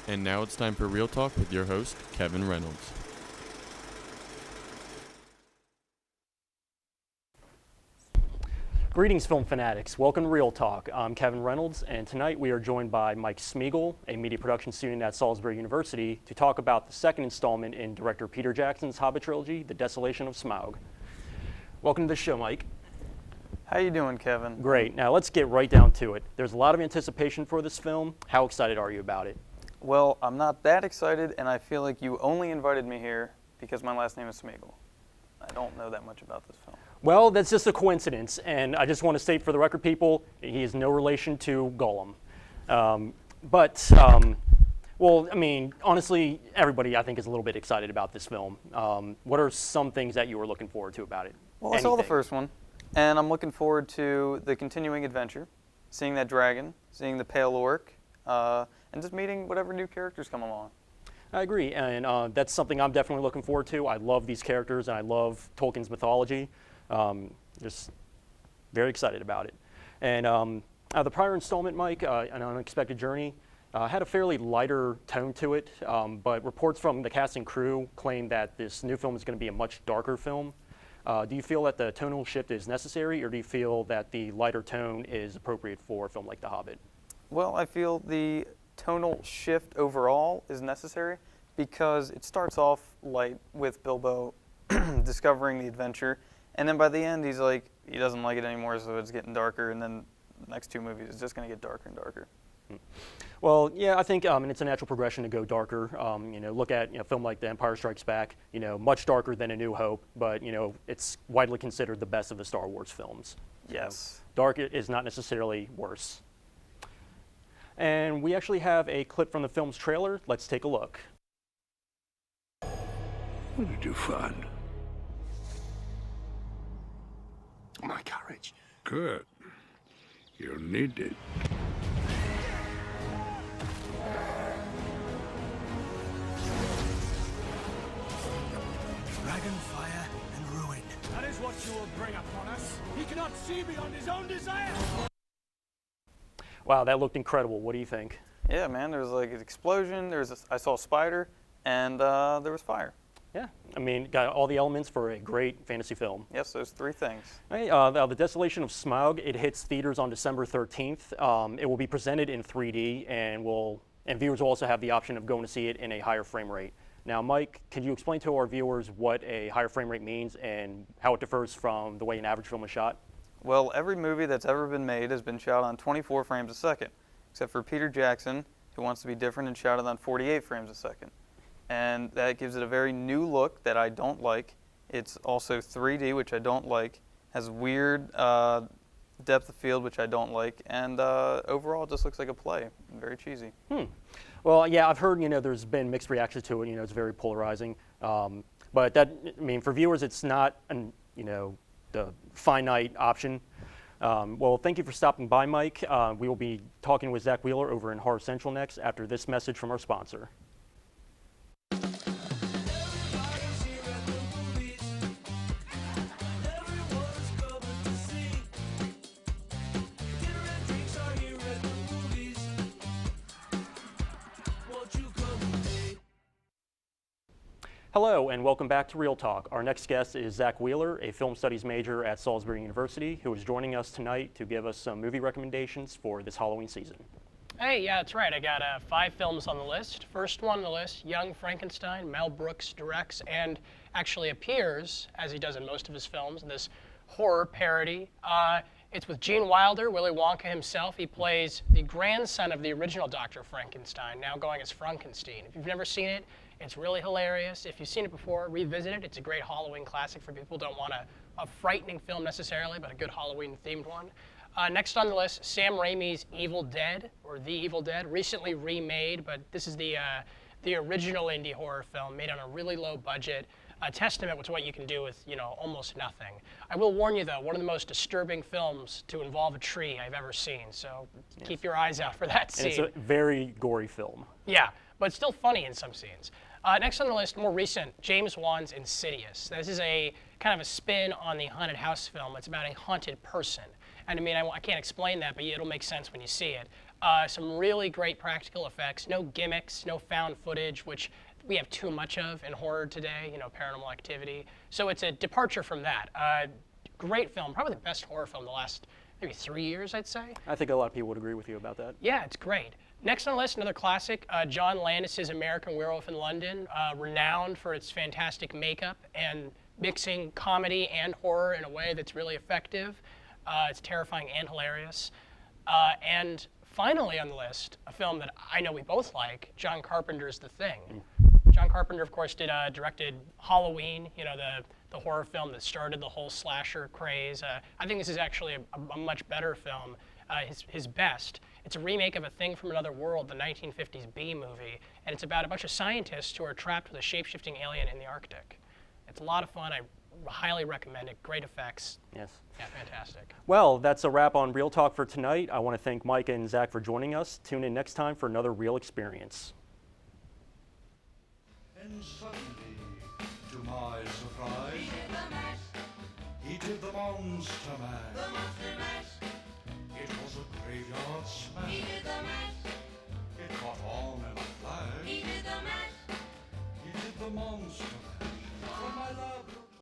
And now it's time for Real Talk with your host, Kevin Reynolds. Greetings, film fanatics. Welcome to Real Talk. I'm Kevin Reynolds, and tonight we are joined by Mike Smeagol, a media production student at Salisbury University, to talk about the second installment in director Peter Jackson's Hobbit trilogy, The Desolation of Smaug. Welcome to the show, Mike. How you doing, Kevin? Great. Now let's get right down to it. There's a lot of anticipation for this film. How excited are you about it? Well, I'm not that excited, and I feel like you only invited me here because my last name is Smeagol. I don't know that much about this film. Well, that's just a coincidence, and I just want to state for the record, people, he is no relation to Gollum. Well, I mean, honestly, everybody, I think, is a little bit excited about this film. What are some things that you were looking forward to about it? Well, I saw the first one, and I'm looking forward to the continuing adventure, seeing that dragon, seeing the pale orc, and just meeting whatever new characters come along. I agree, and that's something I'm definitely looking forward to. I love these characters, and I love Tolkien's mythology. Just very excited about it. And the prior installment, Mike, An Unexpected Journey, had a fairly lighter tone to it, but reports from the cast and crew claim that this new film is going to be a much darker film. Do you feel that the tonal shift is necessary, or do you feel that the lighter tone is appropriate for a film like The Hobbit? Well, I feel the tonal shift overall is necessary because it starts off light with Bilbo discovering the adventure, and then by the end he's like, he doesn't like it anymore, so it's getting darker, and then the next two movies it's just going to get darker and darker. Well, yeah, I think it's a natural progression to go darker. Look at a film like The Empire Strikes Back, much darker than A New Hope, but it's widely considered the best of the Star Wars films. Yes. Dark is not necessarily worse. And we actually have a clip from the film's trailer. Let's take a look. What did you find? My courage. Good. You'll need it. Dragonfire and ruin. That is what you will bring upon us. He cannot see beyond his own desire. Wow, that looked incredible. What do you think? Yeah, man, there was like an explosion, I saw a spider, and there was fire. Yeah, I mean, got all the elements for a great fantasy film. Yes, those three things. Hey, The Desolation of Smaug, it hits theaters on December 13th. It will be presented in 3D, and viewers will also have the option of going to see it in a higher frame rate. Now, Mike, could you explain to our viewers what a higher frame rate means and how it differs from the way an average film is shot? Well, every movie that's ever been made has been shot on 24 frames a second, except for Peter Jackson, who wants to be different and shot it on 48 frames a second. And that gives it a very new look that I don't like. It's also 3D, which I don't like, has weird depth of field, which I don't like, and overall it just looks like a play, very cheesy. Well, yeah, I've heard, there's been mixed reactions to it, it's very polarizing. But that, I mean, for viewers, it's not, the finite option. Well, thank you for stopping by, Mike. We will be talking with Zach Wheeler over in Horror Central next after this message from our sponsor. Hello, and welcome back to Real Talk. Our next guest is Zach Wheeler, a film studies major at Salisbury University, who is joining us tonight to give us some movie recommendations for this Halloween season. Hey, yeah, that's right. I got 5 films on the list. First one on the list, Young Frankenstein. Mel Brooks directs and actually appears, as he does in most of his films, in this horror parody. It's with Gene Wilder, Willy Wonka himself. He plays the grandson of the original Dr. Frankenstein, now going as Frankenstein. If you've never seen it, it's really hilarious. If you've seen it before, revisit it. It's a great Halloween classic for people who don't want a frightening film necessarily, but a good Halloween-themed one. Next on the list, Sam Raimi's Evil Dead, or The Evil Dead, recently remade, but this is the original indie horror film made on a really low budget, a testament to what you can do with, almost nothing. I will warn you, though, one of the most disturbing films to involve a tree I've ever seen, so keep your eyes out for that scene. And it's a very gory film. Yeah, but it's still funny in some scenes. Next on the list, more recent, James Wan's Insidious. This is a kind of a spin on the haunted house film. It's about a haunted person. And I mean, I can't explain that, but it'll make sense when you see it. Some really great practical effects, no gimmicks, no found footage, which we have too much of in horror today, you know, Paranormal Activity. So it's a departure from that. Great film, probably the best horror film the last maybe 3 years, I'd say. I think a lot of people would agree with you about that. Yeah, it's great. Next on the list, another classic, John Landis's American Werewolf in London, renowned for its fantastic makeup and mixing comedy and horror in a way that's really effective. It's terrifying and hilarious. And finally on the list, a film that I know we both like, John Carpenter's The Thing. John Carpenter, of course, directed Halloween, you know, the horror film that started the whole slasher craze. I think this is actually a much better film, his best. It's a remake of A Thing from Another World, the 1950s B movie, and it's about a bunch of scientists who are trapped with a shape-shifting alien in the Arctic. It's a lot of fun. I highly recommend it. Great effects. Yes. Yeah, fantastic. Well, that's a wrap on Real Talk for tonight. I want to thank Mike and Zach for joining us. Tune in next time for another Real Experience. And suddenly, to my surprise, he did the monster mash.